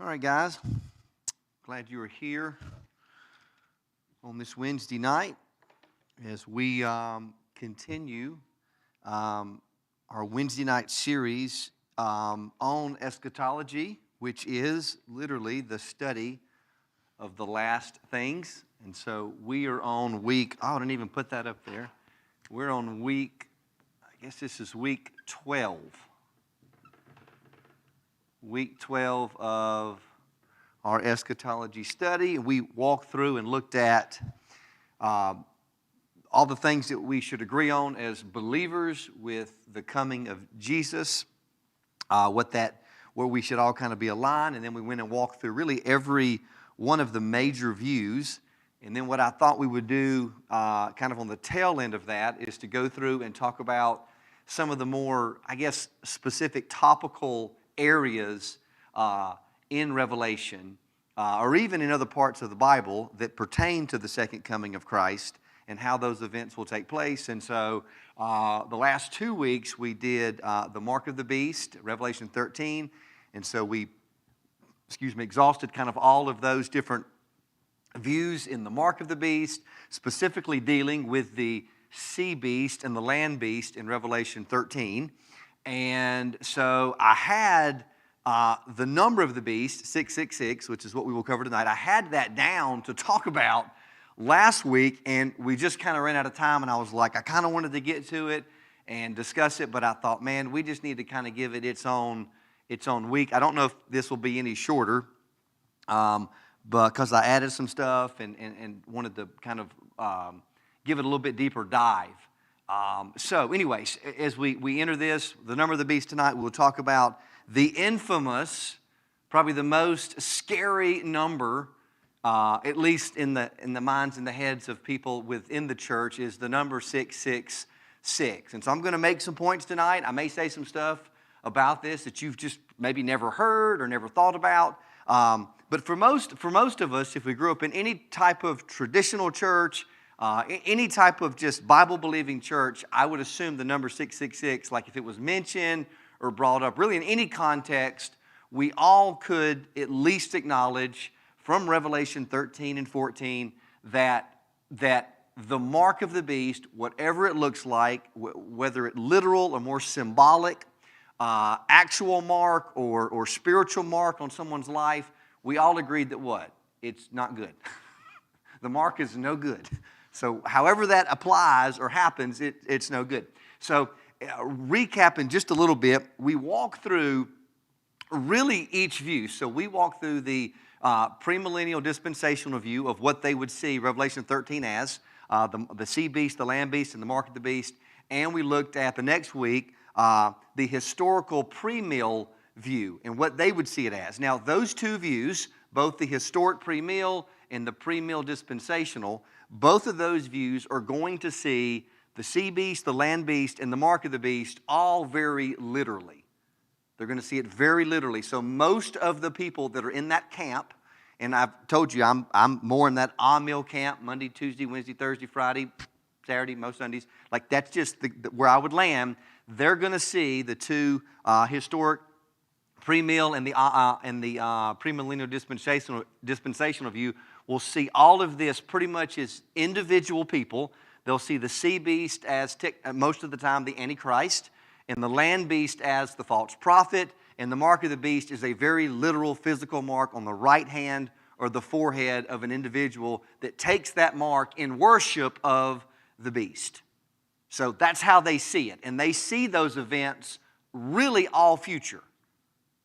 All right, guys. Glad you are here on this Wednesday night as we continue our Wednesday night series on eschatology, which is literally the study of the last things. And so we are on week, I didn't even put that up there. We're on week, I guess this is week 12. Week 12 of our eschatology study. We walked through and looked at all the things that we should agree on as believers with the coming of Jesus, where we should all kind of be aligned, and then we went and walked through really every one of the major views. And then what I thought we would do kind of on the tail end of that is to go through and talk about some of the more, I guess, specific topical areas in Revelation or even in other parts of the Bible that pertain to the second coming of Christ and how those events will take place. And so the last 2 weeks we did the Mark of the Beast, Revelation 13. And so we, exhausted kind of all of those different views in the Mark of the Beast, specifically dealing with the sea beast and the land beast in Revelation 13. And so I had the number of the beast, 666, which is what we will cover tonight. I had that down to talk about last week, and we just kind of ran out of time, and I was like, I kind of wanted to get to it and discuss it, but I thought, man, we just need to kind of give it its own week. I don't know if this will be any shorter, because I added some stuff and wanted to kind of give it a little bit deeper dive. So anyways, as we enter this, the number of the beast tonight, we'll talk about the infamous, probably the most scary number, at least in the minds and the heads of people within the church, is the number 666. And so I'm going to make some points tonight. I may say some stuff about this that you've just maybe never heard or never thought about. But for most of us, if we grew up in any type of traditional church, any type of just Bible-believing church, I would assume the number 666, like if it was mentioned or brought up, really in any context, we all could at least acknowledge from Revelation 13 and 14 that the mark of the beast, whatever it looks like, whether it's literal or more symbolic, actual mark or spiritual mark on someone's life, we all agreed that what? It's not good. The mark is no good. So however that applies or happens, it's no good. So recapping just a little bit, we walk through really each view. So we walk through the premillennial dispensational view of what they would see Revelation 13 as, the sea beast, the land beast, and the mark of the beast. And we looked at the next week the historical pre-mill view and what they would see it as. Now, those two views, both the historic pre-mill and the pre-mill dispensational, both of those views are going to see the sea beast, the land beast, and the mark of the beast all very literally. They're going to see it very literally. So most of the people that are in that camp, and I've told you I'm more in that Amil camp, Monday, Tuesday, Wednesday, Thursday, Friday, Saturday, most Sundays. Like that's just where I would land. They're going to see the two historic pre-mill and the premillennial dispensational view. Will see all of this pretty much as individual people. They'll see the sea beast as most of the time the Antichrist, and the land beast as the false prophet, and the mark of the beast is a very literal physical mark on the right hand or the forehead of an individual that takes that mark in worship of the beast. So that's how they see it, and they see those events really all future.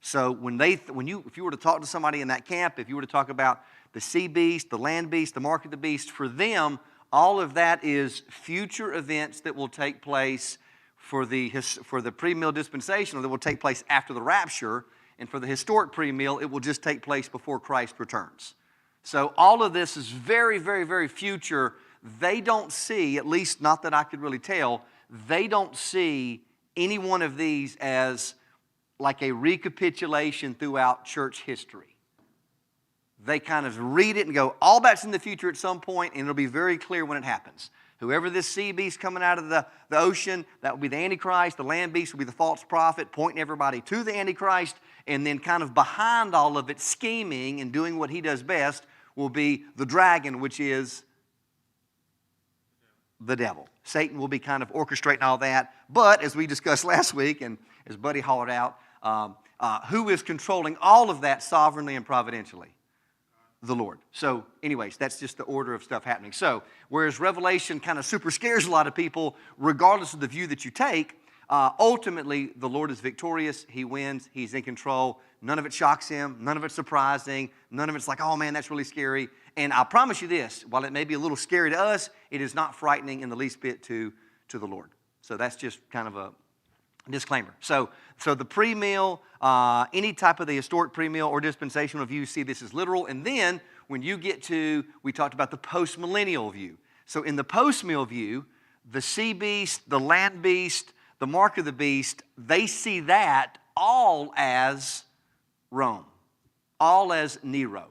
So if you were to talk to somebody in that camp, if you were to talk about the sea beast, the land beast, the mark of the beast, for them, all of that is future events that will take place for the pre-mill dispensational that will take place after the rapture, and for the historic pre-mill, it will just take place before Christ returns. So all of this is very, very, very future. They don't see, at least not that I could really tell, they don't see any one of these as like a recapitulation throughout church history. They kind of read it and go, all that's in the future at some point, and it'll be very clear when it happens. Whoever this sea beast coming out of the ocean, that will be the Antichrist. The land beast will be the false prophet, pointing everybody to the Antichrist. And then kind of behind all of it, scheming and doing what he does best, will be the dragon, which is the devil. Satan will be kind of orchestrating all that. But as we discussed last week, and as Buddy hollered out, who is controlling all of that sovereignly and providentially? The Lord. So anyways, that's just the order of stuff happening. So whereas Revelation kind of super scares a lot of people, regardless of the view that you take, ultimately the Lord is victorious. He wins. He's in control. None of it shocks him. None of it's surprising. None of it's like, oh man, that's really scary. And I promise you this, while it may be a little scary to us, it is not frightening in the least bit to the Lord. So that's just kind of a disclaimer. So the pre-meal, any type of the historic pre-meal or dispensational view, see this as literal. And then when you get to, we talked about the post-millennial view. So in the post-meal view, the sea beast, the land beast, the mark of the beast, they see that all as Rome, all as Nero,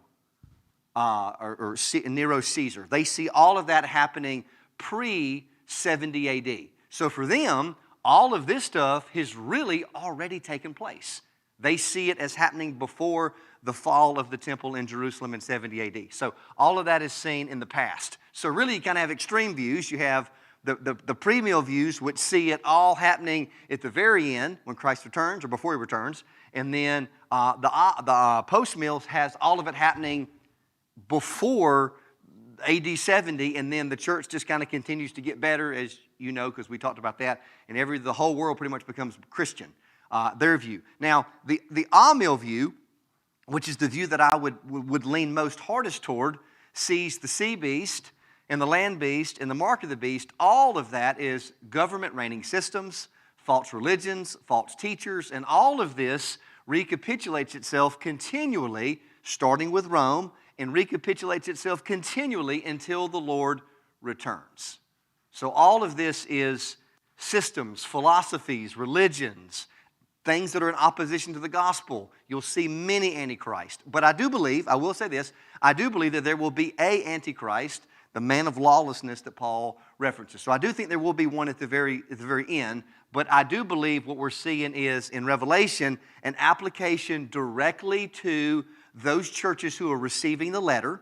or Nero Caesar. They see all of that happening pre-70 AD. So for them, all of this stuff has really already taken place. They see it as happening before the fall of the temple in Jerusalem in 70 AD. So all of that is seen in the past. So really you kind of have extreme views. You have the pre-meal views, which see it all happening at the very end when Christ returns or before he returns. And then the post-meals has all of it happening before AD 70, and then the church just kind of continues to get better, as you know, because we talked about that, and the whole world pretty much becomes Christian, their view. Now, the Amill view, which is the view that I would lean most hardest toward, sees the sea beast and the land beast and the mark of the beast. All of that is government reigning systems, false religions, false teachers, and all of this recapitulates itself continually, starting with Rome, and recapitulates itself continually until the Lord returns. So all of this is systems, philosophies, religions, things that are in opposition to the gospel. You'll see many antichrists. But I do believe, I will say this, I do believe that there will be a antichrist, the man of lawlessness that Paul references. So I do think there will be one at the very end, but I do believe what we're seeing is in Revelation an application directly to those churches who are receiving the letter.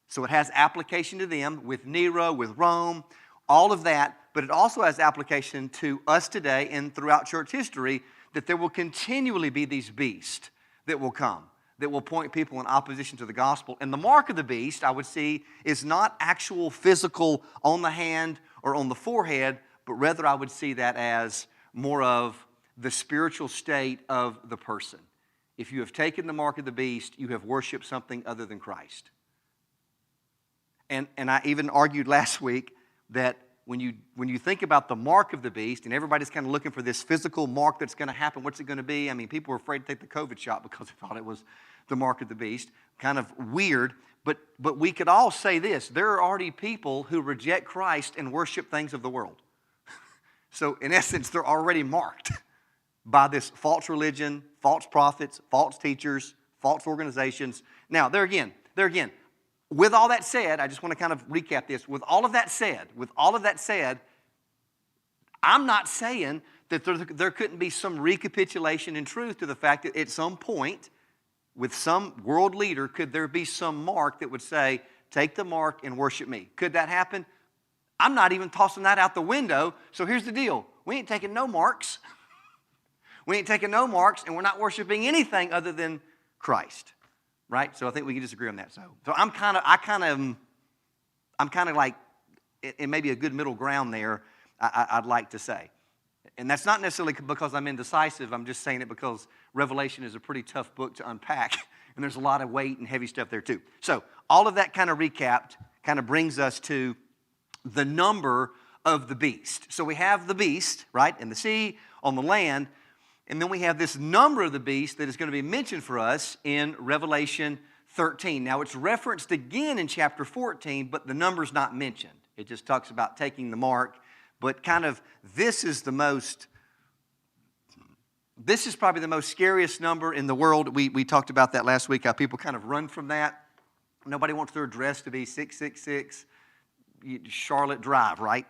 So it has application to them with Nero, with Rome, all of that, but it also has application to us today and throughout church history, that there will continually be these beasts that will come, that will point people in opposition to the gospel. And the mark of the beast, I would see, is not actual physical on the hand or on the forehead, but rather I would see that as more of the spiritual state of the person. If you have taken the mark of the beast, you have worshiped something other than Christ. And I even argued last week that when you think about the mark of the beast, and everybody's kind of looking for this physical mark that's going to happen, what's it going to be? I mean, people were afraid to take the COVID shot because they thought it was the mark of the beast. Kind of weird, but we could all say this. There are already people who reject Christ and worship things of the world. So in essence, they're already marked by this false religion, false prophets, false teachers, false organizations. Now, there again, with all that said, I just want to kind of recap this. With all of that said, I'm not saying that there couldn't be some recapitulation in truth to the fact that at some point, with some world leader, could there be some mark that would say, take the mark and worship me? Could that happen? I'm not even tossing that out the window. So here's the deal. We ain't taking no marks. We ain't taking no marks, and we're not worshiping anything other than Christ, right? So I think we can disagree on that. So I'm kind of like, it may be a good middle ground there, I'd like to say. And that's not necessarily because I'm indecisive. I'm just saying it because Revelation is a pretty tough book to unpack, and there's a lot of weight and heavy stuff there too. So all of that kind of recapped kind of brings us to the number of the beast. So we have the beast, right, in the sea, on the land, and then we have this number of the beast that is going to be mentioned for us in Revelation 13. Now, it's referenced again in chapter 14, but the number's not mentioned. It just talks about taking the mark, but kind of this is probably the most scariest number in the world. We talked about that last week, how people kind of run from that. Nobody wants their address to be 666. Charlotte Drive, right?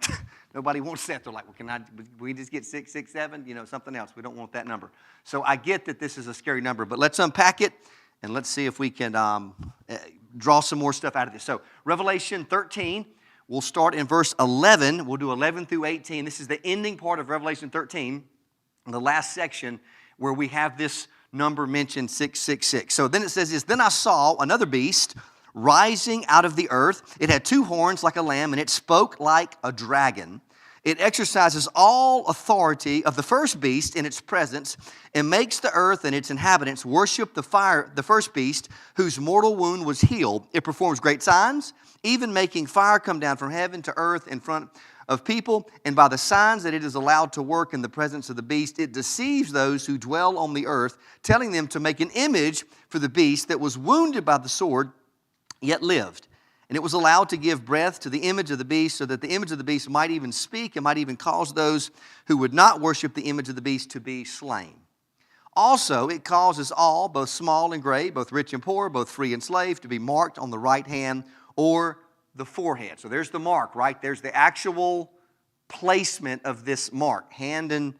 Nobody wants that. They're like, well, can we just get 667? Something else. We don't want that number. So I get that this is a scary number, but let's unpack it and let's see if we can draw some more stuff out of this. So Revelation 13, we'll start in verse 11. We'll do 11 through 18. This is the ending part of Revelation 13, the last section where we have this number mentioned, 666. So then it says this, then I saw another beast rising out of the earth. It had 2 horns like a lamb, and it spoke like a dragon. It exercises all authority of the first beast in its presence and makes the earth and its inhabitants worship the first beast whose mortal wound was healed. It performs great signs, even making fire come down from heaven to earth in front of people. And by the signs that it is allowed to work in the presence of the beast, it deceives those who dwell on the earth, telling them to make an image for the beast that was wounded by the sword, yet lived. And it was allowed to give breath to the image of the beast, so that the image of the beast might even speak and might even cause those who would not worship the image of the beast to be slain. Also, it causes all, both small and great, both rich and poor, both free and slave, to be marked on the right hand or the forehead. So there's the mark, right? There's the actual placement of this mark, hand and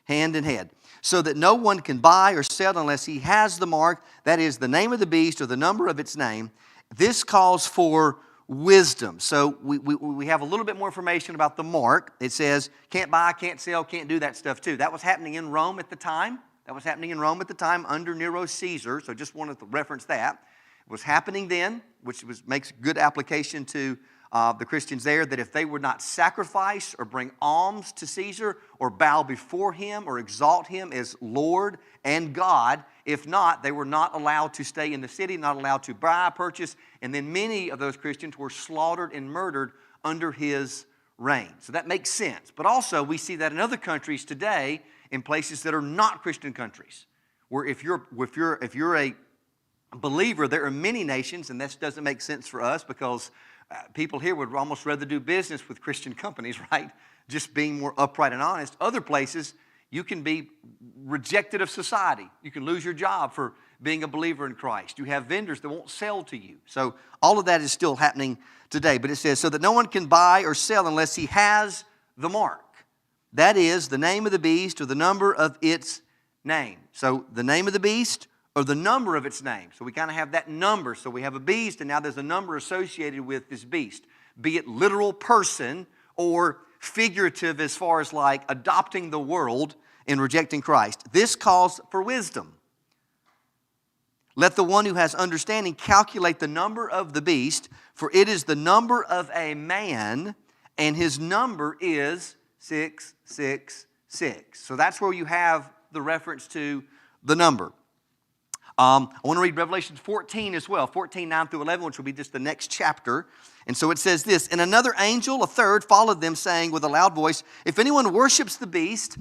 head, so that no one can buy or sell unless he has the mark, that is, the name of the beast or the number of its name. This calls for wisdom. So we have a little bit more information about the mark. It says, can't buy, can't sell, can't do that stuff too. That was happening in Rome at the time. Under Nero Caesar. So just wanted to reference that. It was happening then, which makes good application to the Christians there, that if they would not sacrifice or bring alms to Caesar or bow before him or exalt him as Lord and God, if not, they were not allowed to stay in the city, not allowed to buy, purchase, and then many of those Christians were slaughtered and murdered under his reign. So that makes sense. But also we see that in other countries today, in places that are not Christian countries, where if you're a believer, there are many nations, and this doesn't make sense for us because people here would almost rather do business with Christian companies, right? Just being more upright and honest. Other places, you can be rejected of society. You can lose your job for being a believer in Christ. You have vendors that won't sell to you. So all of that is still happening today. But it says, so that no one can buy or sell unless he has the mark. That is, the name of the beast or the number of its name. So the name of the beast or the number of its name. So we kind of have that number. So we have a beast, and now there's a number associated with this beast. Be it literal person or figurative as far as like adopting the world and rejecting Christ. This calls for wisdom. Let the one who has understanding calculate the number of the beast, for it is the number of a man, and his number is 666. So that's where you have the reference to the number. I want to read Revelation 14 as well, 14, 9 through 11, which will be just the next chapter. And so it says this, and another angel, a third, followed them, saying with a loud voice, if anyone worships the beast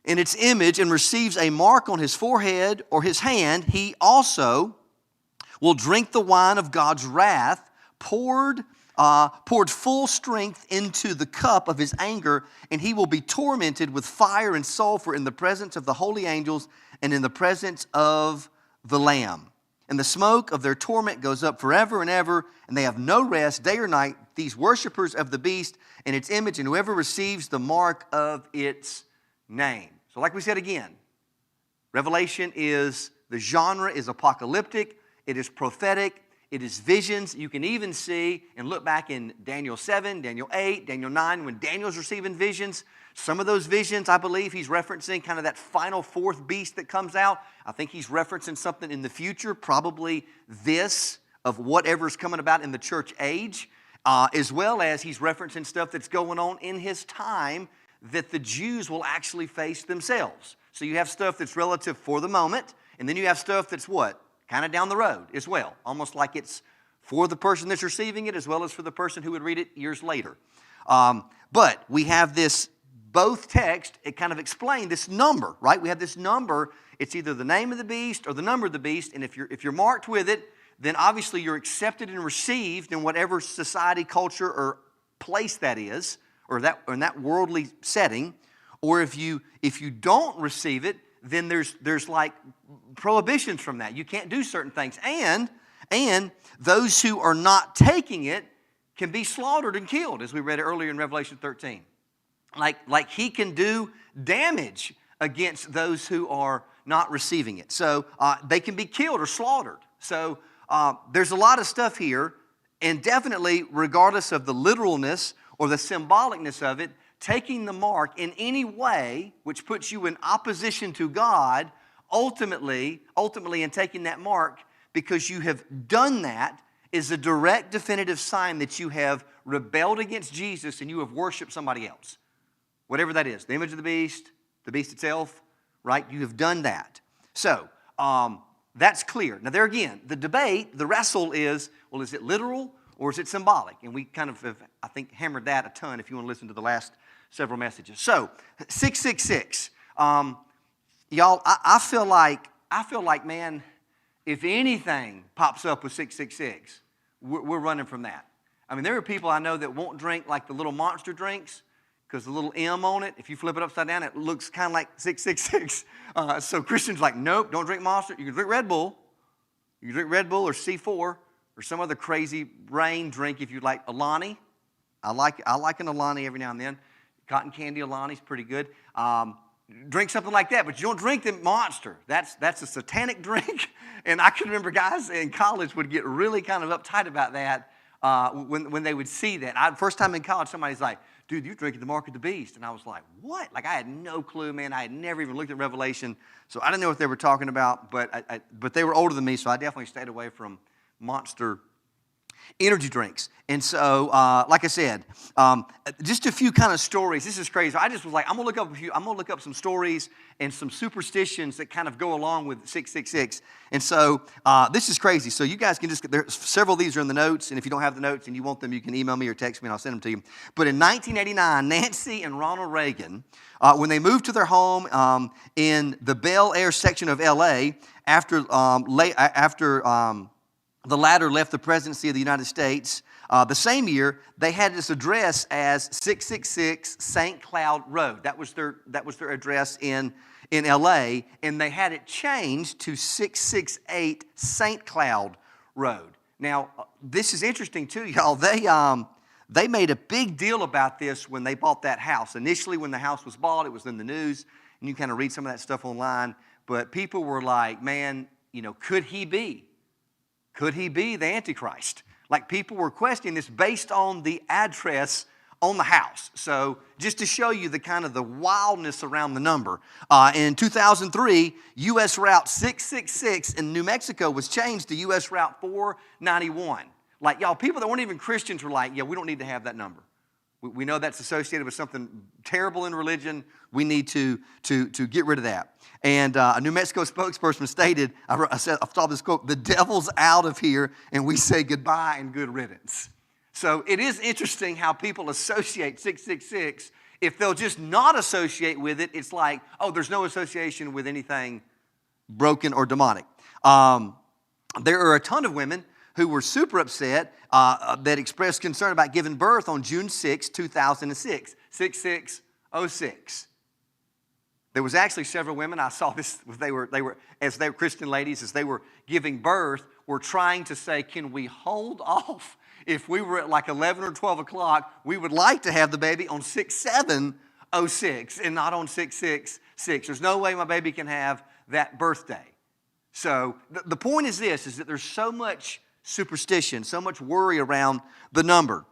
in its image and receives a mark on his forehead or his hand, he also will drink the wine of God's wrath, poured full strength into the cup of his anger, and he will be tormented with fire and sulfur in the presence of the holy angels and in the presence of the Lamb. And the smoke of their torment goes up forever and ever, and they have no rest day or night, these worshipers of the beast and its image, and whoever receives the mark of its name. So like we said again, Revelation is, the genre is apocalyptic, it is prophetic, it is visions. You can even see and look back in Daniel 7, Daniel 8, Daniel 9, when Daniel's receiving visions. Some of those visions, I believe he's referencing kind of that final fourth beast that comes out. I think he's referencing something in the future, probably this of whatever's coming about in the church age, as well as he's referencing stuff that's going on in his time that the Jews will actually face themselves. So you have stuff that's relative for the moment, and then you have stuff that's what? Kind of down the road as well, almost like it's for the person that's receiving it as well as for the person who would read it years later. But we have this, both texts, it kind of explain this number, right? We have this number, it's either the name of the beast or the number of the beast, and if you're marked with it, then obviously you're accepted and received in whatever society, culture, or place that is, or in that worldly setting. Or if you don't receive it, then there's like prohibitions from that. You can't do certain things. And those who are not taking it, can be slaughtered and killed, as we read earlier in Revelation 13. Like he can do damage against those who are not receiving it. So they can be killed or slaughtered. So there's a lot of stuff here, and definitely, regardless of the literalness or the symbolicness of it, taking the mark in any way which puts you in opposition to God, ultimately in taking that mark, because you have done that, is a direct definitive sign that you have rebelled against Jesus and you have worshiped somebody else. Whatever that is, the image of the beast itself, right? You have done that. So, that's clear. Now there again, the debate, the wrestle is, well, is it literal or is it symbolic? And we kind of have, I think, hammered that a ton if you want to listen to the last several messages. So, 666. Y'all, I feel like, man, if anything pops up with 666, we're running from that. I mean, there are people I know that won't drink like the little monster drinks because the little M on it, if you flip it upside down, it looks kind of like 666. So Christians like, nope, don't drink Monster. You can drink Red Bull. You can drink Red Bull or C4 or some other crazy rain drink if you like. Alani. I like an Alani every now and then. Cotton candy Alani's pretty good. Drink something like that, but you don't drink the Monster. That's a satanic drink. And I can remember guys in college would get really kind of uptight about that when they would see that. First time in college, somebody's like, dude, you're drinking the mark of the beast. And I was like, what? Like, I had no clue, man. I had never even looked at Revelation. So I didn't know what they were talking about, but they were older than me, so I definitely stayed away from Monster energy drinks. And so, like I said, just a few kind of stories. This is crazy. I just was like, I'm gonna look up some stories and some superstitions that kind of go along with 666. And so, this is crazy. So you guys can there's several of these are in the notes, and if you don't have the notes and you want them, you can email me or text me and I'll send them to you. But in 1989, Nancy and Ronald Reagan, when they moved to their home in the Bel Air section of L.A., after the latter left the presidency of the United States, the same year, they had this address as 666 St. Cloud Road. That was their address in L.A., and they had it changed to 668 St. Cloud Road. Now, this is interesting too, y'all. They made a big deal about this when they bought that house. Initially, when the house was bought, it was in the news, and you kind of read some of that stuff online. But people were like, man, could he be? Could he be the Antichrist? Like, people were questioning this based on the address on the house. So just to show you the kind of the wildness around the number, in 2003, U.S. Route 666 in New Mexico was changed to U.S. Route 491. Like, y'all, people that weren't even Christians were like, yeah, we don't need to have that number. We know that's associated with something terrible in religion. We need to get rid of that. And a New Mexico spokesperson stated, I saw this quote, the devil's out of here, and we say goodbye and good riddance. So it is interesting how people associate 666. If they'll just not associate with it, it's like, oh, there's no association with anything broken or demonic. There are a ton of women who were super upset that expressed concern about giving birth on June 6, 2006, 6606. There was actually several women, I saw this, they were Christian ladies, as they were giving birth, were trying to say, can we hold off? If we were at like 11 or 12 o'clock, we would like to have the baby on 6706 and not on 666. There's no way my baby can have that birthday. So the point is this, is that there's so much superstition, so much worry around the number.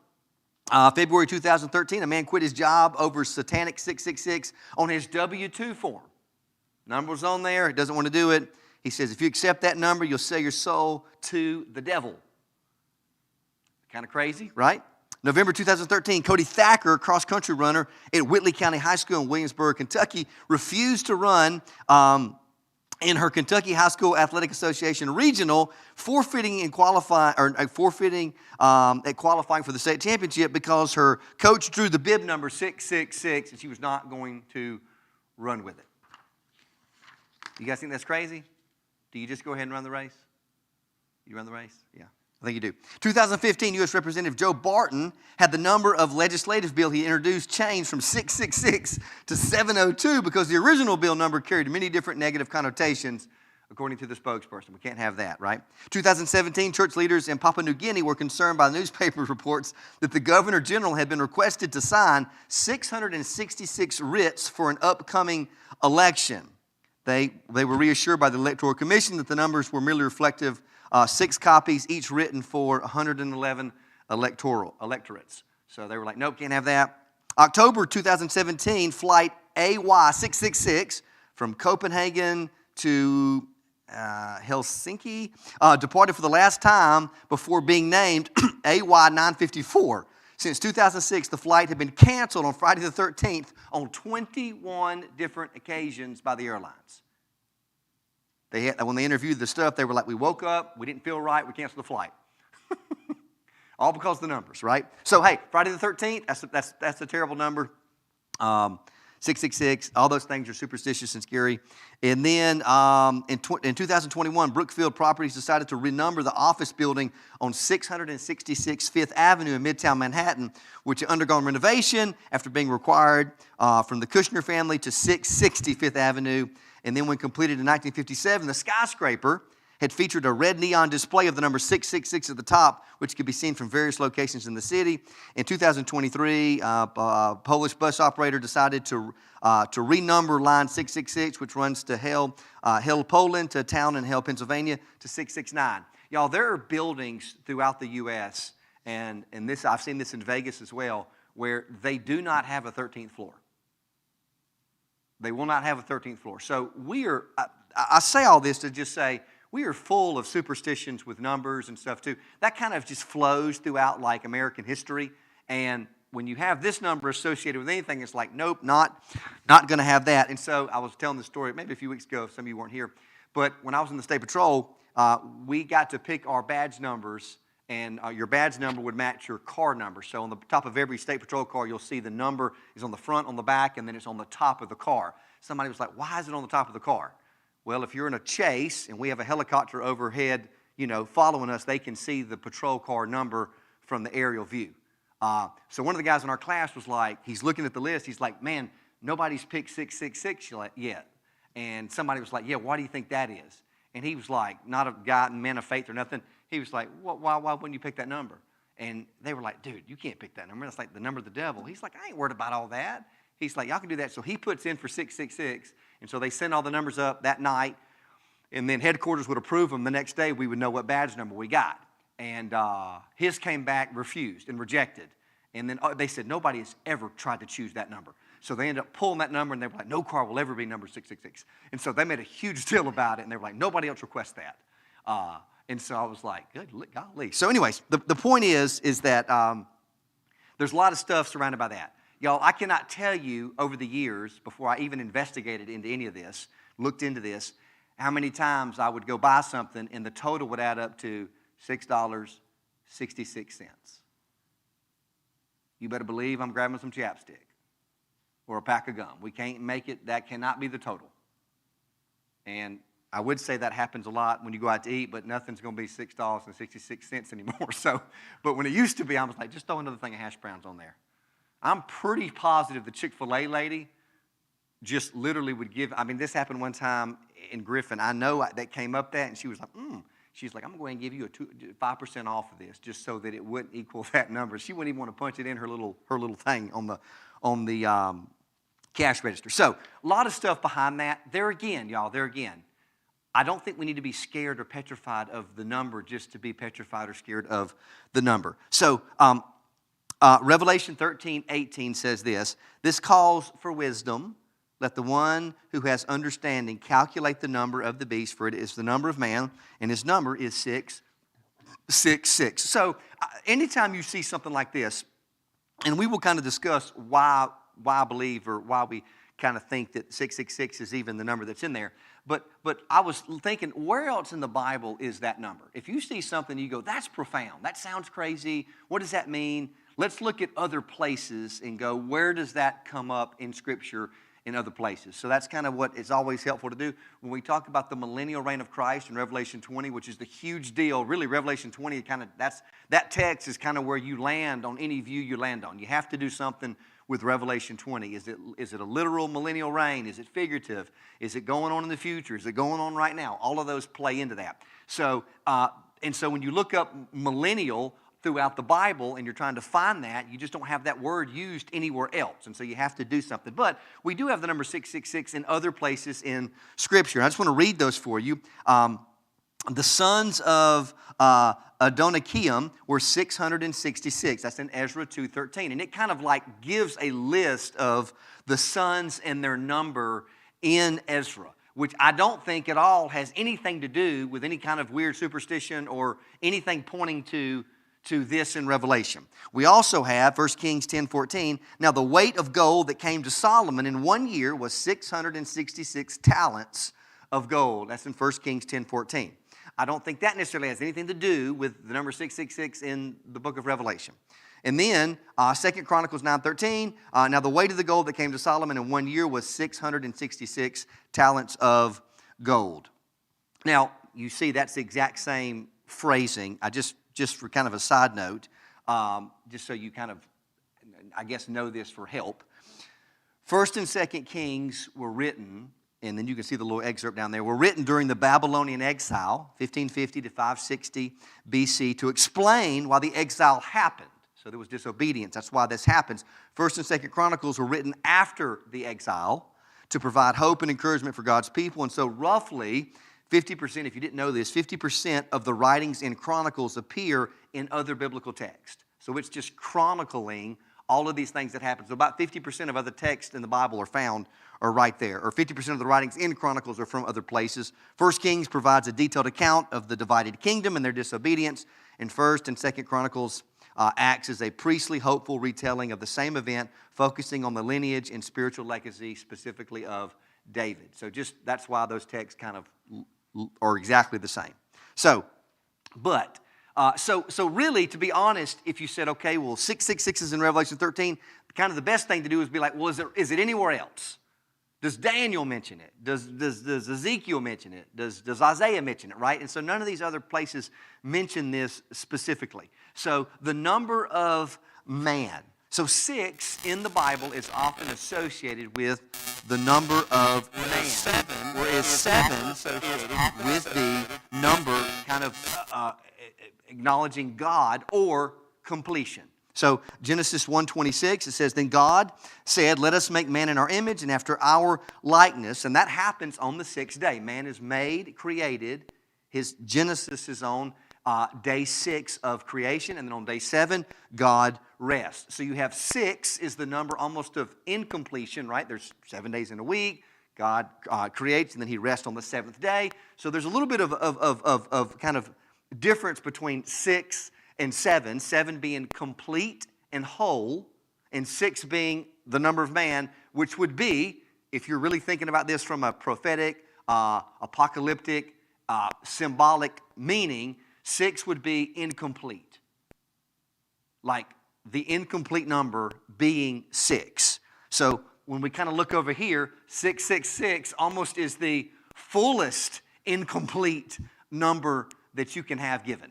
February 2013, a man quit his job over satanic 666 on his W-2 form. Number's on there. He doesn't want to do it. He says, if you accept that number, you'll sell your soul to the devil. Kind of crazy, right? November 2013, Cody Thacker, cross-country runner at Whitley County High School in Williamsburg, Kentucky, refused to run in her Kentucky High School Athletic Association regional, forfeiting at qualifying for the state championship because her coach drew the bib number 666 and she was not going to run with it. You guys think that's crazy? Do you just go ahead and run the race? You run the race? Yeah. I think you do. 2015, U.S. Representative Joe Barton had the number of legislative bill he introduced changed from 666 to 702 because the original bill number carried many different negative connotations, according to the spokesperson. We can't have that, right? 2017, church leaders in Papua New Guinea were concerned by newspaper reports that the governor general had been requested to sign 666 writs for an upcoming election. They were reassured by the Electoral Commission that the numbers were merely reflective, 6 copies, each written for 111 electorates. So they were like, nope, can't have that. October 2017, flight AY666 from Copenhagen to Helsinki departed for the last time before being named AY954. Since 2006, the flight had been canceled on Friday the 13th on 21 different occasions by the airlines. When they interviewed the stuff, they were like, we woke up, we didn't feel right, we canceled the flight. All because of the numbers, right? So, hey, Friday the 13th, that's a terrible number. 666, all those things are superstitious and scary. And then in 2021, Brookfield Properties decided to renumber the office building on 666 Fifth Avenue in Midtown Manhattan, which had undergone renovation after being required from the Kushner family to 660 Fifth Avenue. And then when completed in 1957, the skyscraper had featured a red neon display of the number 666 at the top, which could be seen from various locations in the city. In 2023, a Polish bus operator decided to renumber line 666, which runs to Hell, Poland, to a town in Hell, Pennsylvania, to 669. Y'all, there are buildings throughout the U.S., and this I've seen this in Vegas as well, where they do not have a 13th floor. They will not have a 13th floor. So I say all this to just say, we are full of superstitions with numbers and stuff too. That kind of just flows throughout like American history. And when you have this number associated with anything, it's like, nope, not going to have that. And so I was telling the story maybe a few weeks ago, if some of you weren't here. But when I was in the State Patrol, we got to pick our badge numbers, and your badge number would match your car number. So on the top of every State Patrol car, you'll see the number is on the front, on the back, and then it's on the top of the car. Somebody was like, why is it on the top of the car? Well, if you're in a chase and we have a helicopter overhead, following us, they can see the patrol car number from the aerial view. So one of the guys in our class was like, he's looking at the list. He's like, man, nobody's picked 666 yet. And somebody was like, yeah, why do you think that is? And he was like, not a guy, man of faith or nothing. He was like, why wouldn't you pick that number? And they were like, dude, you can't pick that number. That's like the number of the devil. He's like, I ain't worried about all that. He's like, y'all can do that. So he puts in for 666. And so they send all the numbers up that night. And then headquarters would approve them. The next day, we would know what badge number we got. And his came back refused and rejected. And then they said, nobody has ever tried to choose that number. So they ended up pulling that number, and they were like, no car will ever be number 666. And so they made a huge deal about it, and they were like, nobody else requests that. And so I was like, good golly. So anyways, the point is that there's a lot of stuff surrounded by that. Y'all, I cannot tell you over the years, before I even investigated into any of this, looked into this, how many times I would go buy something and the total would add up to $6.66. You better believe I'm grabbing some chapstick or a pack of gum. We can't make it, that cannot be the total. And I would say that happens a lot when you go out to eat, but nothing's going to be $6.66 anymore. So, but when it used to be, I was like, just throw another thing of hash browns on there. I'm pretty positive the Chick-fil-A lady just literally would give, this happened one time in Griffin. I know that came up that, and she was like, She's like, I'm going to give you 5% off of this just so that it wouldn't equal that number. She wouldn't even want to punch it in her little thing on the cash register. So a lot of stuff behind that. There again, I don't think we need to be scared or petrified of the number just to be petrified or scared of the number. So Revelation 13:18 says this calls for wisdom. Let the one who has understanding calculate the number of the beast, for it is the number of man, and his number is 666. So anytime you see something like this, and we will kind of discuss why I believe or why we kind of think that 666 is even the number that's in there. But I was thinking, where else in the Bible is that number? If you see something, you go, that's profound. That sounds crazy. What does that mean? Let's look at other places and go, where does that come up in Scripture in other places? So that's kind of what is always helpful to do. When we talk about the millennial reign of Christ in Revelation 20, which is the huge deal, really Revelation 20, that text is kind of where you land on any view you land on. You have to do something with Revelation 20? Is it a literal millennial reign? Is it figurative? Is it going on in the future? Is it going on right now? All of those play into that. So, so when you look up millennial throughout the Bible and you're trying to find that, you just don't have that word used anywhere else. And so you have to do something. But we do have the number 666 in other places in Scripture. And I just want to read those for you. The sons of Adonikim were 666. That's in Ezra 2:13. And it kind of like gives a list of the sons and their number in Ezra, which I don't think at all has anything to do with any kind of weird superstition or anything pointing to this in Revelation. We also have 1 Kings 10:14. Now the weight of gold that came to Solomon in 1 year was 666 talents of gold. That's in 1 Kings 10:14. I don't think that necessarily has anything to do with the number 666 in the book of Revelation. And then 2 Chronicles 9:13. Now the weight of the gold that came to Solomon in 1 year was 666 talents of gold. Now you see that's the exact same phrasing. Just for kind of a side note, just so you kind of, I guess, know this for help. 1 and 2 Kings were written, and then you can see the little excerpt down there, were written during the Babylonian exile, 1550 to 560 BC, to explain why the exile happened. So there was disobedience. That's why this happens. 1 and 2 Chronicles were written after the exile to provide hope and encouragement for God's people. And so roughly 50%, if you didn't know this, 50% of the writings in Chronicles appear in other biblical texts. So it's just chronicling all of these things that happen. So about 50% of other texts in the Bible are right there. Or 50% of the writings in Chronicles are from other places. 1 Kings provides a detailed account of the divided kingdom and their disobedience. And 1 and 2 Chronicles acts as a priestly, hopeful retelling of the same event, focusing on the lineage and spiritual legacy, specifically of David. So just that's why those texts kind of are exactly the same. So really, to be honest, if you said, okay, well, 666 is in Revelation 13, kind of the best thing to do is be like, well, is it anywhere else? Does Daniel mention it? Does Ezekiel mention it? Does Isaiah mention it, right? And so none of these other places mention this specifically. So the number of man. So 6 in the Bible is often associated with the number of man, whereas 7 associated with the number kind of acknowledging God or completion. So Genesis 1:26, it says, then God said, let us make man in our image and after our likeness. And that happens on the 6th day. Man is made, created. His Genesis is on day 6 of creation. And then on day 7, God rests. So you have 6 is the number almost of incompletion, right? There's 7 days in a week. God creates and then he rests on the 7th day. So there's a little bit of kind of difference between 6 and 7. 7 being complete and whole, and 6 being the number of man, which would be, if you're really thinking about this from a prophetic, apocalyptic, symbolic meaning, 6 would be incomplete. Like the incomplete number being 6. So when we kind of look over here, 666 almost is the fullest incomplete number that you can have given.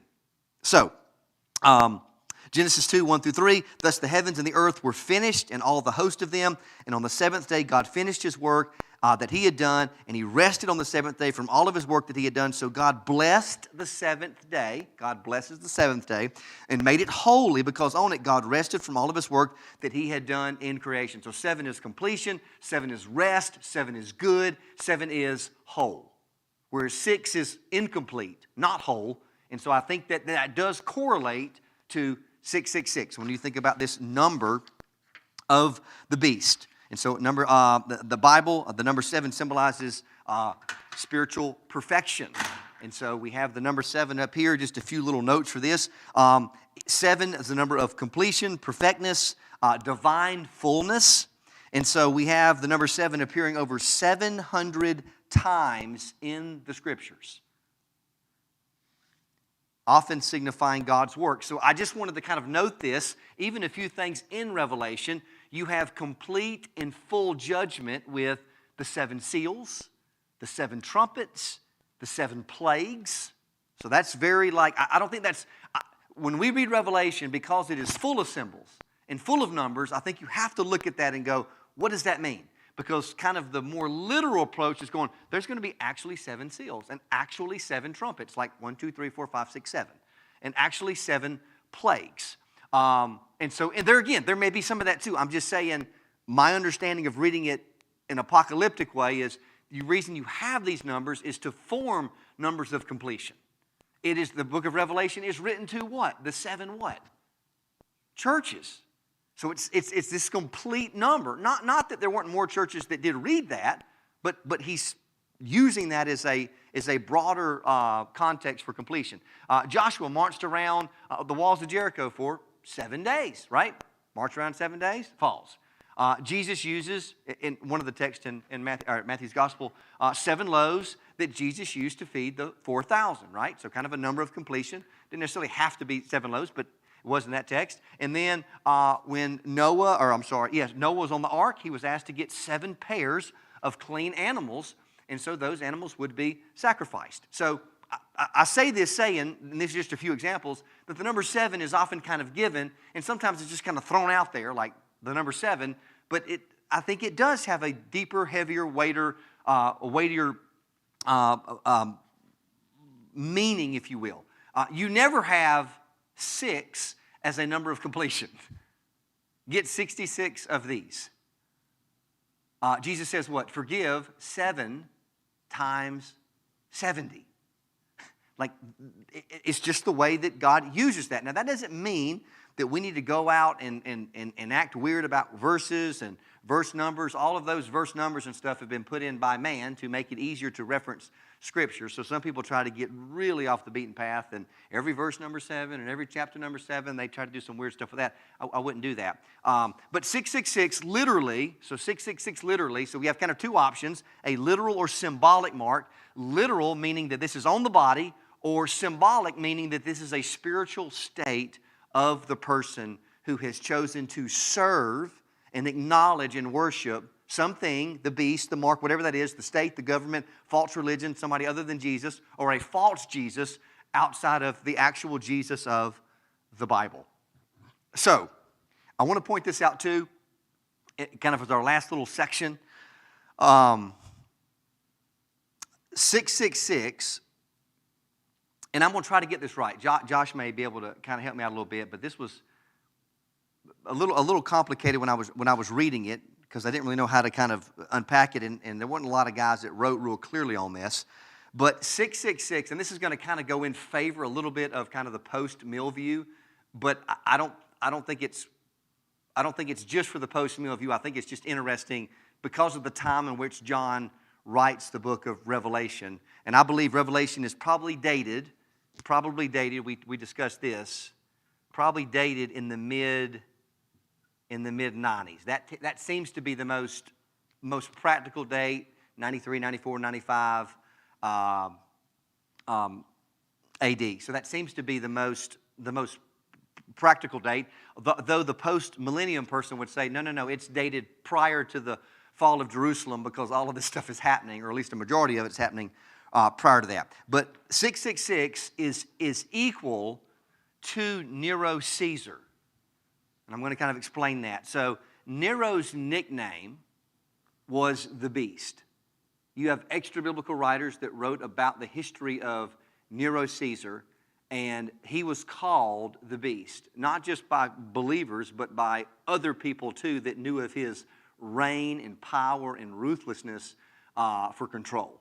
So, Genesis 2:1-3, thus the heavens and the earth were finished and all the host of them. And on the 7th day, God finished his work that he had done, and he rested on the 7th day from all of his work that he had done. So God blessed the 7th day. God blesses the 7th day and made it holy because on it God rested from all of his work that he had done in creation. So 7 is completion, 7 is rest, 7 is good, 7 is whole. Whereas 6 is incomplete, not whole. And so I think that does correlate to 666 when you think about this number of the beast. And so the Bible, the number 7 symbolizes spiritual perfection. And so we have the number 7 up here, just a few little notes for this. 7 is the number of completion, perfectness, divine fullness. And so we have the number 7 appearing over 700 times in the Scriptures, often signifying God's work. So I just wanted to kind of note this, even a few things in Revelation. You have complete and full judgment with the 7 seals, the 7 trumpets, the 7 plagues. So that's very I don't think that's, when we read Revelation, because it is full of symbols and full of numbers, I think you have to look at that and go, what does that mean? Because kind of the more literal approach is going, there's going to be actually 7 seals and actually 7 trumpets, like 1, 2, 3, 4, 5, 6, 7, and actually 7 plagues. And there again, there may be some of that too. I'm just saying my understanding of reading it in an apocalyptic way is the reason you have these numbers is to form numbers of completion. It is the book of Revelation is written to what? The 7 what? Churches. So it's this complete number. Not that there weren't more churches that did read that, but he's using that as a broader context for completion. Joshua marched around the walls of Jericho for 7 days, right? March around 7 days, falls. Jesus uses, in one of the texts in Matthew's Gospel, 7 loaves that Jesus used to feed the 4,000, right? So kind of a number of completion. Didn't necessarily have to be 7 loaves, but it was in that text. And then when Noah was on the ark, he was asked to get 7 pairs of clean animals, and so those animals would be sacrificed. So I say this saying, and this is just a few examples, that the number 7 is often kind of given, and sometimes it's just kind of thrown out there like the number 7, but I think it does have a deeper, heavier, weightier meaning, if you will. You never have 6 as a number of completion. Get 66 of these. Jesus says what? Forgive 7 times 70. Like, it's just the way that God uses that. Now, that doesn't mean that we need to go out and act weird about verses and verse numbers. All of those verse numbers and stuff have been put in by man to make it easier to reference Scripture. So some people try to get really off the beaten path, and every verse number 7 and every chapter number 7, they try to do some weird stuff with that. I wouldn't do that. But 666 literally, so we have kind of 2 options, a literal or symbolic mark. Literal meaning that this is on the body, or symbolic meaning that this is a spiritual state of the person who has chosen to serve and acknowledge and worship something, the beast, the mark, whatever that is, the state, the government, false religion, somebody other than Jesus, or a false Jesus outside of the actual Jesus of the Bible. So, I want to point this out too, kind of as our last little section. 666, and I'm going to try to get this right. Josh may be able to kind of help me out a little bit, but this was a little complicated when I was reading it, because I didn't really know how to kind of unpack it, and there weren't a lot of guys that wrote real clearly on this. But 666, and this is going to kind of go in favor a little bit of kind of the post-mill view, but I don't think it's just for the post-mill view. I think it's just interesting because of the time in which John writes the book of Revelation. And I believe Revelation is probably dated, we discussed this, probably dated in the mid-90s. That seems to be the most practical date, 93, 94, 95 AD. So that seems to be the most practical date, though the post-millennium person would say, no, it's dated prior to the fall of Jerusalem, because all of this stuff is happening, or at least a majority of it's happening prior to that. But 666 is equal to Nero Caesar. And I'm going to kind of explain that. So Nero's nickname was the Beast. You have extra-biblical writers that wrote about the history of Nero Caesar, and he was called the Beast, not just by believers, but by other people too that knew of his reign and power and ruthlessness for control.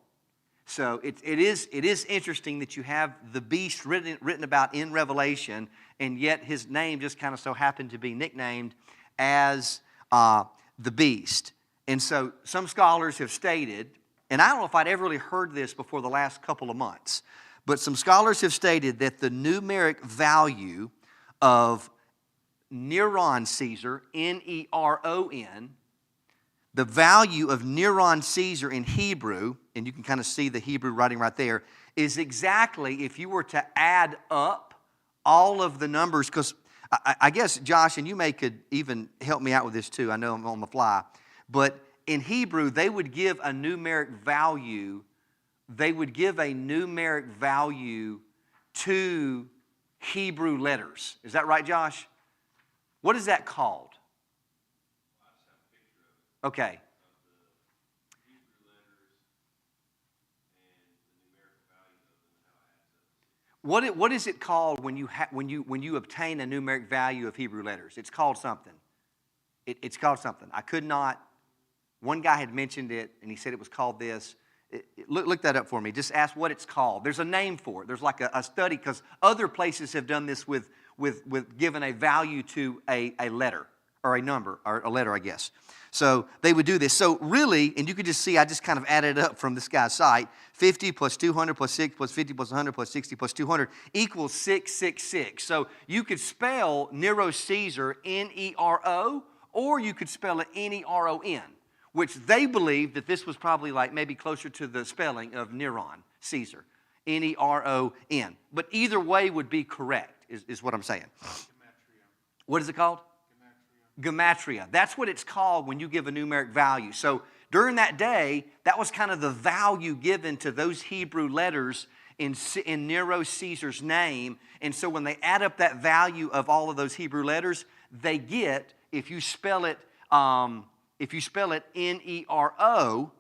So it is interesting that you have the beast written about in Revelation, and yet his name just kind of so happened to be nicknamed as the beast. And so some scholars have stated, and I don't know if I'd ever really heard this before the last couple of months, but some scholars have stated that the numeric value of Neron Caesar, Neron, the value of Neron Caesar in Hebrew, and you can kind of see the Hebrew writing right there, is exactly, if you were to add up all of the numbers, because I guess, Josh, and you could even help me out with this too, I know I'm on the fly, but in Hebrew, they would give a numeric value, to Hebrew letters. Is that right, Josh? What is that called? Okay. What is it called when you obtain a numeric value of Hebrew letters? It's called something. It's called something. I could not. One guy had mentioned it, and he said it was called this. Look that up for me. Just ask what it's called. There's a name for it. There's like a study, because other places have done this with giving a value to a letter or a number or a letter, I guess. So they would do this. So really, and you could just see, I just kind of added it up from this guy's site. 50 plus 200 plus 6 plus 50 plus 100 plus 60 plus 200 equals 666. So you could spell Nero Caesar Nero, or you could spell it Neron, which they believed that this was probably like maybe closer to the spelling of Neron, Caesar, Neron. But either way would be correct, is what I'm saying. Gematria. What is it called? Gematria. That's what it's called when you give a numeric value. So during that day, that was kind of the value given to those Hebrew letters in Nero Caesar's name. And so when they add up that value of all of those Hebrew letters, they get, if you spell it Nero, if you spell it Neron,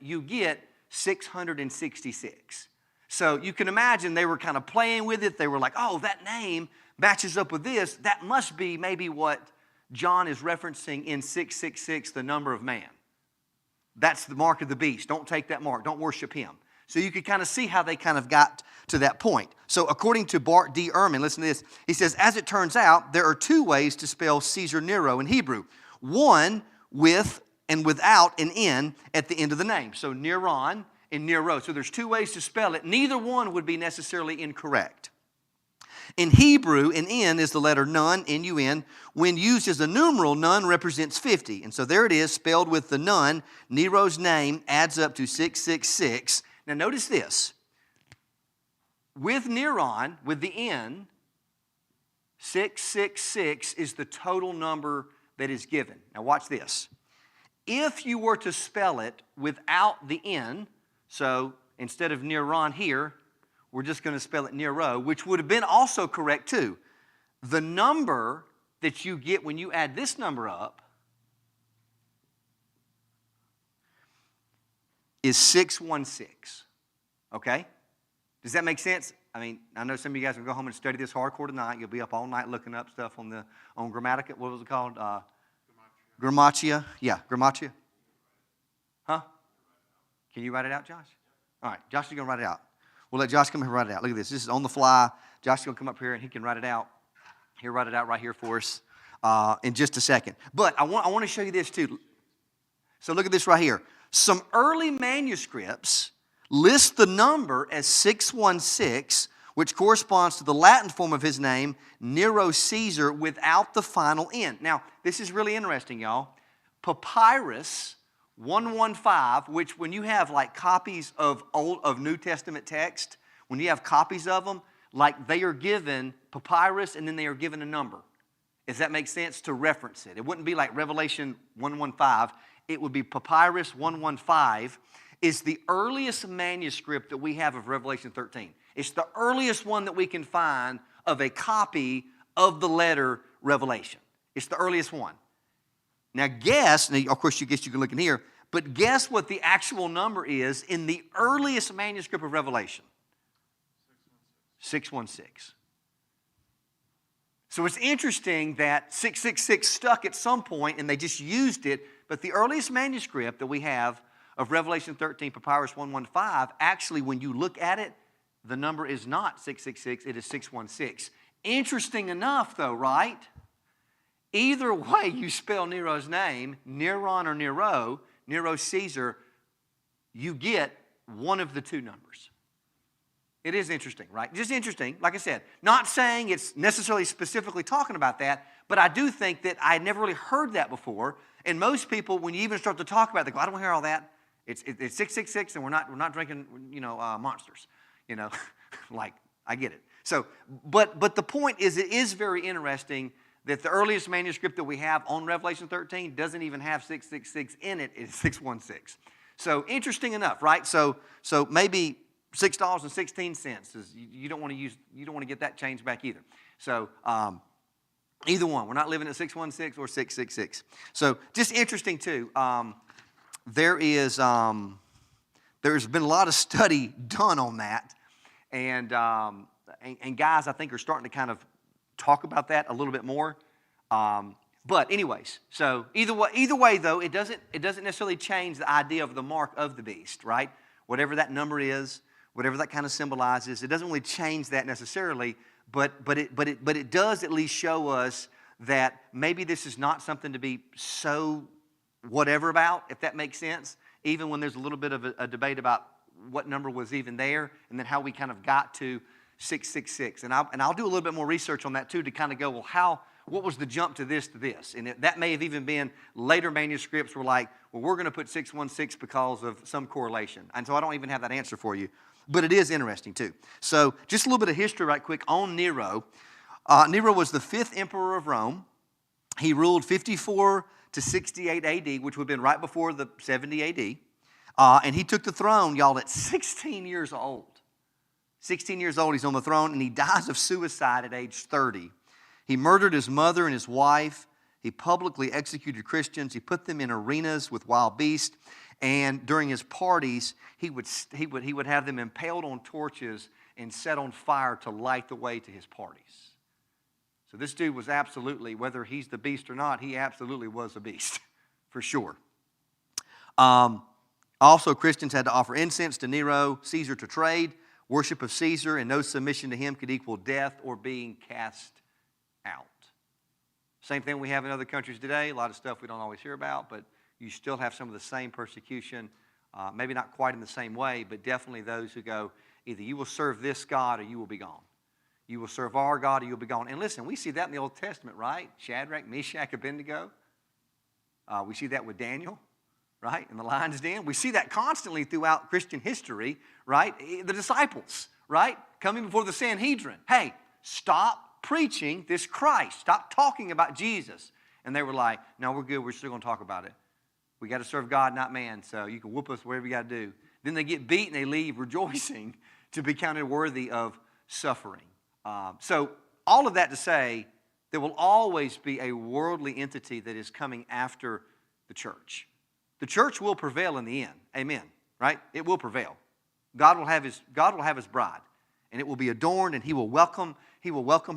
you get 666. So you can imagine they were kind of playing with it. They were like, oh, that name matches up with this. That must be maybe what John is referencing in 666, the number of man. That's the mark of the beast. Don't take that mark. Don't worship him. So you could kind of see how they kind of got to that point. So according to Bart D. Ehrman, listen to this. He says, as it turns out, there are two ways to spell Caesar Nero in Hebrew. One with and without an N at the end of the name. So Neron and Nero. So there's two ways to spell it. Neither one would be necessarily incorrect. In Hebrew, an N is the letter Nun, N-U-N. When used as a numeral, Nun represents 50. And so there it is, spelled with the Nun. Nero's name adds up to 666. Now notice this. With Neron, with the N, 666 is the total number that is given. Now watch this. If you were to spell it without the N, so instead of Neron here, we're just going to spell it Nero, which would have been also correct too. The number that you get when you add this number up is 616. Okay? Does that make sense? I mean, I know some of you guys will go home and study this hardcore tonight. You'll be up all night looking up stuff on Grammatica. What was it called? Grammatia. Yeah, Grammatia. Huh? Can you write it out, Josh? All right, Josh is going to write it out. We'll let Josh come here and write it out. Look at this. This is on the fly. Josh is going to come up here and he can write it out. He'll write it out right here for us in just a second. But I want to show you this too. So look at this right here. Some early manuscripts list the number as 616, which corresponds to the Latin form of his name, Nero Caesar, without the final N. Now, this is really interesting, y'all. Papyrus 115, which when you have like copies of New Testament text, when you have copies of them, like they are given papyrus and then they are given a number. Does that make sense? To reference it. It wouldn't be like Revelation 115. It would be Papyrus 115 is the earliest manuscript that we have of Revelation 13. It's the earliest one that we can find of a copy of the letter Revelation. It's the earliest one. Now guess, of course you can look in here, but guess what the actual number is in the earliest manuscript of Revelation? 616. So it's interesting that 666 stuck at some point and they just used it, but the earliest manuscript that we have of Revelation 13, Papyrus 115, actually when you look at it, the number is not 666, it is 616. Interesting enough though, right? Either way you spell Nero's name, Neron or Nero Caesar, you get one of the two numbers. It is interesting, right? Just interesting, like I said. Not saying it's necessarily specifically talking about that, but I do think that I had never really heard that before. And most people, when you even start to talk about it, they go, I don't want to hear all that. It's 666 and we're not drinking, monsters. Like, I get it. So, but the point is, it is very interesting that the earliest manuscript that we have on Revelation 13 doesn't even have 666 in it. It's 616. So interesting enough, right? So maybe $6.16 is you don't want to get that change back either. So either one. We're not living at 616 or 666. So just interesting too. There's been a lot of study done on that, and guys, I think, are starting to kind of talk about that a little bit more. But anyways, so either way though, it doesn't necessarily change the idea of the mark of the beast, right? Whatever that number is, whatever that kind of symbolizes, it doesn't really change that necessarily. But it does at least show us that maybe this is not something to be so whatever about, if that makes sense. Even when there's a little bit of a debate about what number was even there, and then how we kind of got to 666. And I'll do a little bit more research on that too, to kind of go, well, what was the jump to this? And that may have even been later manuscripts were like, well, we're going to put 616 because of some correlation. And so I don't even have that answer for you. But it is interesting too. So just a little bit of history right quick on Nero. Nero was the 5th emperor of Rome. He ruled 54 to 68 AD, which would have been right before the 70 AD. And he took the throne, y'all, at 16 years old. 16 years old, he's on the throne, and he dies of suicide at age 30. He murdered his mother and his wife. He publicly executed Christians. He put them in arenas with wild beasts. And during his parties, he would have them impaled on torches and set on fire to light the way to his parties. So this dude was absolutely, whether he's the beast or not, he absolutely was a beast, for sure. Also, Christians had to offer incense to Nero, Caesar to trade. Worship of Caesar and no submission to him could equal death or being cast out. Same thing we have in other countries today. A lot of stuff we don't always hear about, but you still have some of the same persecution. Maybe not quite in the same way, but definitely those who go, either you will serve this God or you will be gone. You will serve our God or you'll be gone. And listen, we see that in the Old Testament, right? Shadrach, Meshach, Abednego. We see that with Daniel, right? In the lion's den. We see that constantly throughout Christian history, right? The disciples, right? Coming before the Sanhedrin. Hey, stop preaching this Christ. Stop talking about Jesus. And they were like, no, we're good. We're still going to talk about it. We got to serve God, not man. So you can whoop us wherever you got to do. Then they get beat and they leave rejoicing to be counted worthy of suffering. So all of that to say, there will always be a worldly entity that is coming after the church. The church will prevail in the end. Amen. Right? It will prevail. God will have his bride, and it will be adorned, and he will welcome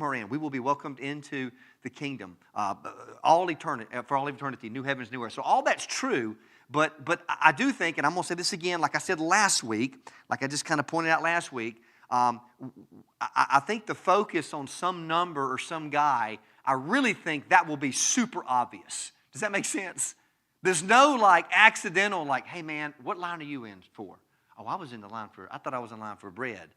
her in. We will be welcomed into the kingdom for all eternity, new heavens, new earth. So all that's true, but I do think, and I'm going to say this again, like I said last week, like I just kind of pointed out last week, I think the focus on some number or some guy, I really think that will be super obvious. Does that make sense? There's no like accidental, like, hey man, what line are you in for? Oh, I thought I was in line for bread.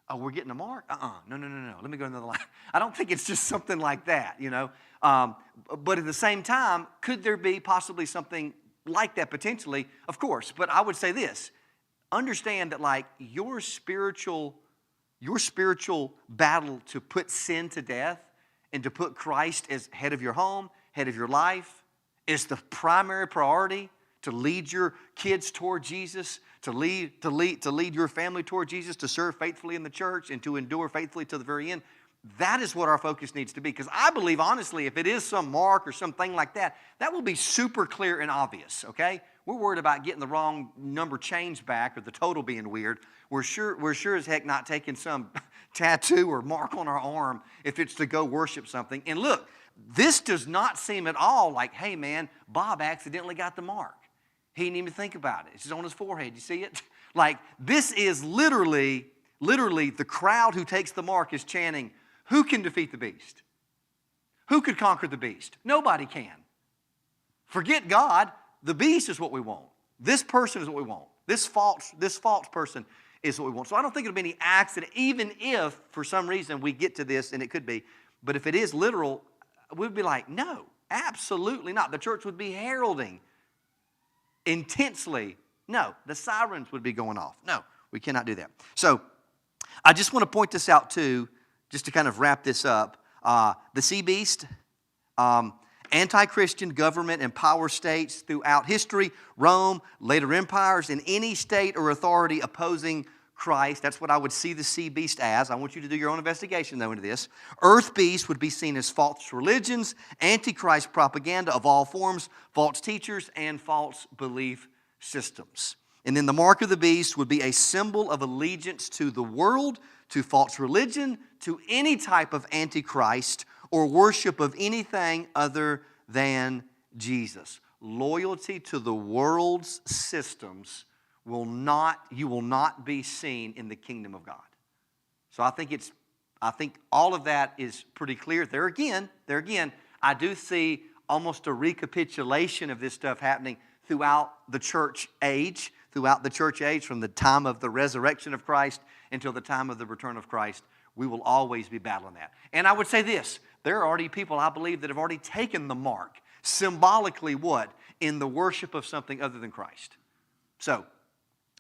Oh, we're getting a mark? No. Let me go to another line. I don't think it's just something like that, you know. But at the same time, could there be possibly something like that potentially? Of course. But I would say this. Understand that like your spiritual battle to put sin to death and to put Christ as head of your home, head of your life, is the primary priority to lead your kids toward Jesus, to lead your family toward Jesus, to serve faithfully in the church, and to endure faithfully to the very end. That is what our focus needs to be. Because I believe, honestly, if it is some mark or something like that, that will be super clear and obvious, okay? We're worried about getting the wrong number changed back or the total being weird. We're sure as heck not taking some tattoo or mark on our arm if it's to go worship something. And look, this does not seem at all like, hey man, Bob accidentally got the mark. He didn't even think about it. It's just on his forehead. You see it? Like, this is literally the crowd who takes the mark is chanting, who can defeat the beast? Who could conquer the beast? Nobody can. Forget God. The beast is what we want. This person is what we want. This false person is what we want. So I don't think it'll be any accident, even if for some reason we get to this, and it could be. But if it is literal, we'd be like, no, absolutely not. The church would be heralding intensely. No, the sirens would be going off. No, we cannot do that. So I just want to point this out too, just to kind of wrap this up. The sea beast, anti-Christian government and power states throughout history, Rome, later empires, and any state or authority opposing Christ. That's what I would see the sea beast as. I want you to do your own investigation, though, into this. Earth beast would be seen as false religions, antichrist propaganda of all forms, false teachers, and false belief systems. And then the mark of the beast would be a symbol of allegiance to the world, to false religion, to any type of antichrist, or worship of anything other than Jesus. Loyalty to the world's systems you will not be seen in the kingdom of God. So I think all of that is pretty clear. There again, I do see almost a recapitulation of this stuff happening throughout the church age, from the time of the resurrection of Christ until the time of the return of Christ. We will always be battling that. And I would say this, there are already people, I believe, that have already taken the mark, symbolically what? In the worship of something other than Christ. So,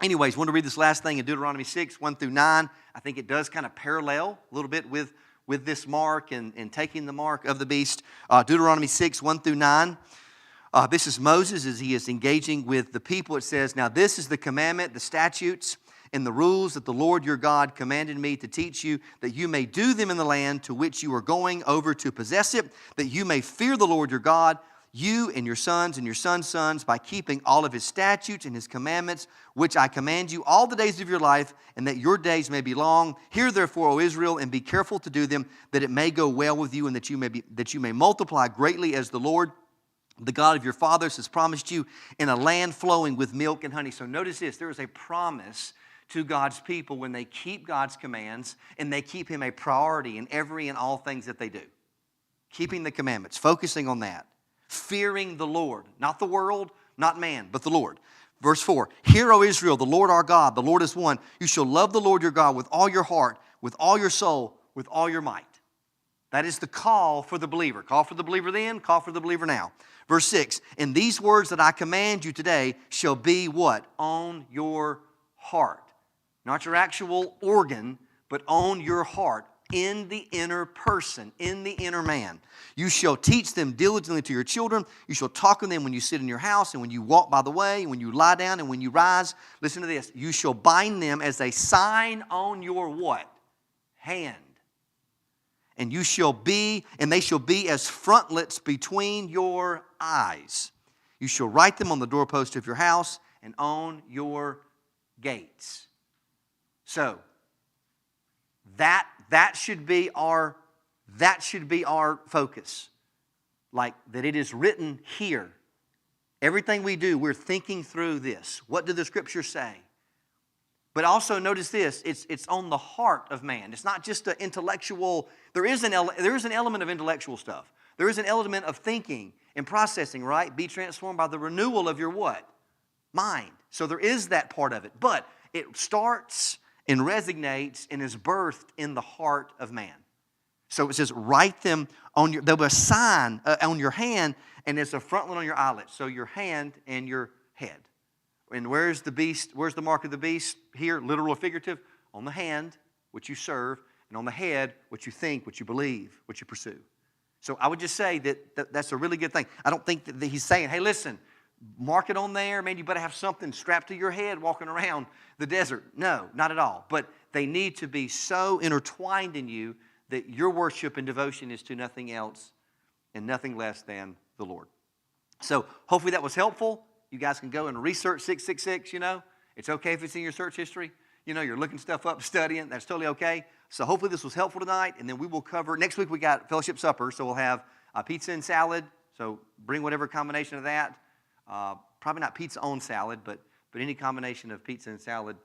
anyways, I want to read this last thing in Deuteronomy 6, 1 through 9. I think it does kind of parallel a little bit with this mark and taking the mark of the beast. Deuteronomy 6, 1 through 9. This is Moses as he is engaging with the people. It says, "Now this is the commandment, the statutes, and the rules that the Lord your God commanded me to teach you, that you may do them in the land to which you are going over to possess it, that you may fear the Lord your God, you and your sons and your sons' sons, by keeping all of his statutes and his commandments, which I command you all the days of your life, and that your days may be long. Hear therefore, O Israel, and be careful to do them, that it may go well with you, and that you may multiply greatly, as the Lord, the God of your fathers, has promised you, in a land flowing with milk and honey." So notice this, there is a promise to God's people when they keep God's commands and they keep him a priority in every and all things that they do. Keeping the commandments, focusing on that. Fearing the Lord, not the world, not man, but the Lord. Verse 4, "Hear, O Israel, the Lord our God, the Lord is one. You shall love the Lord your God with all your heart, with all your soul, with all your might." That is the call for the believer. Call for the believer then, call for the believer now. Verse 6, "And these words that I command you today shall be" what? "On your heart." Not your actual organ, but on your heart, in the inner person, in the inner man. "You shall teach them diligently to your children. You shall talk of them when you sit in your house, and when you walk by the way, and when you lie down, and when you rise." Listen to this. "You shall bind them as a sign on your" what? "Hand. And they shall be as frontlets between your eyes. You shall write them on the doorpost of your house and on your gates." So, that should be our focus. Like that it is written here. Everything we do, we're thinking through this. What do the scriptures say? But also notice this, it's on the heart of man. It's not just an intellectual, there is an element of intellectual stuff. There is an element of thinking and processing, right? Be transformed by the renewal of your what? Mind. So there is that part of it. But it starts and resonates and is birthed in the heart of man. So it says, write them there'll be a sign on your hand, and it's a frontlet on your eyelid. So your hand and your head. And where's the beast? Where's the mark of the beast here? Literal or figurative? On the hand, which you serve, and on the head, what you think, what you believe, what you pursue. So I would just say that's a really good thing. I don't think that he's saying, hey, listen, mark it on there. Man, you better have something strapped to your head walking around the desert. No, not at all. But they need to be so intertwined in you that your worship and devotion is to nothing else and nothing less than the Lord. So hopefully that was helpful. You guys can go and research 666, It's okay if it's in your search history. You're looking stuff up, studying. That's totally okay. So hopefully this was helpful tonight. And then we will cover, next week we got fellowship supper. So we'll have pizza and salad. So bring whatever combination of that. Probably not pizza on salad, but any combination of pizza and salad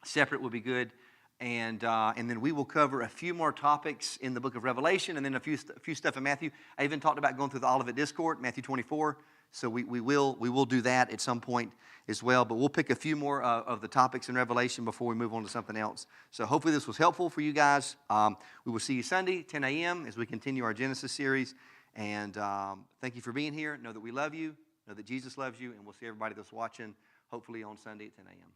separate would be good. And then we will cover a few more topics in the book of Revelation, and then a few stuff in Matthew. I even talked about going through the Olivet Discourse, Matthew 24. So we will do that at some point as well. But we'll pick a few more of the topics in Revelation before we move on to something else. So hopefully this was helpful for you guys. We will see you Sunday, 10 a.m. as we continue our Genesis series. And thank you for being here. Know that we love you. Know that Jesus loves you. And we'll see everybody that's watching hopefully on Sunday at 10 a.m.